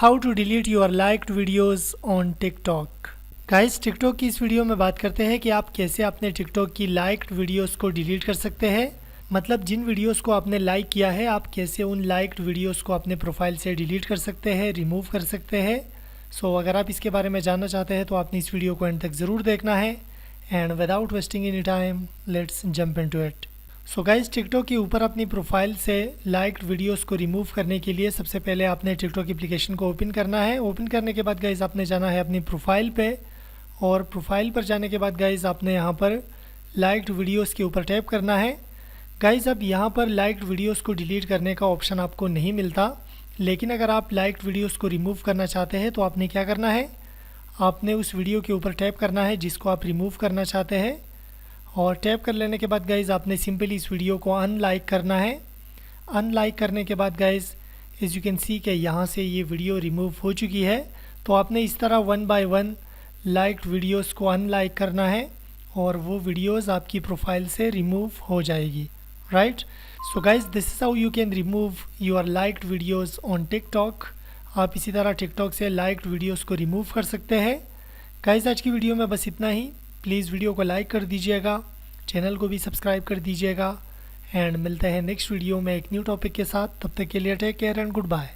How to delete your liked videos on TikTok. Guys, TikTok की इस video में बात करते हैं कि आप कैसे अपने टिकटॉक की लाइक्ड वीडियोस को डिलीट कर सकते हैं। मतलब जिन वीडियोस को आपने लाइक किया है, आप कैसे उन लाइक्ड वीडियोस को अपने प्रोफाइल से डिलीट कर सकते हैं, रिमूव कर सकते हैं। सो अगर आप इसके बारे में जानना चाहते हैं तो आपने इस वीडियो को एंड तक ज़रूर देखना है। And without wasting any time, let's jump into it. So guys, TikTok के ऊपर अपनी प्रोफाइल से लाइक्ड वीडियोस को रिमूव करने के लिए सबसे पहले आपने टिकटॉक एप्लीकेशन को ओपन करना है। ओपन करने के बाद गाइस आपने जाना है अपनी प्रोफाइल पे, और प्रोफाइल पर जाने के बाद गाइस आपने यहाँ पर लाइक्ड वीडियोस के ऊपर टैप करना है। गाइस, अब यहाँ पर लाइक्ड वीडियोस को डिलीट करने का ऑप्शन आपको नहीं मिलता, लेकिन अगर आप लाइक्ड वीडियोस को रिमूव करना चाहते हैं तो आपने क्या करना है, आपने उस वीडियो के ऊपर टैप करना है जिसको आप रिमूव करना चाहते हैं। और टैप कर लेने के बाद गाइज़ आपने सिंपली इस वीडियो को अनलाइक करना है। अनलाइक करने के बाद guys as you can see कि यहाँ से ये वीडियो रिमूव हो चुकी है। तो आपने इस तरह 1 बाय 1 लाइक्ड वीडियोस को अनलाइक करना है और वो वीडियोस आपकी प्रोफाइल से रिमूव हो जाएगी, right. So guys, this is how you can remove your liked videos on TikTok. आप इसी तरह टिकटॉक से लाइक्ड वीडियोस को रिमूव कर सकते हैं। गाइज़, आज की वीडियो में बस इतना ही। प्लीज़ वीडियो को लाइक कर दीजिएगा, चैनल को भी सब्सक्राइब कर दीजिएगा। एंड मिलते हैं नेक्स्ट वीडियो में एक न्यू टॉपिक के साथ। तब तक के लिए take care and good bye.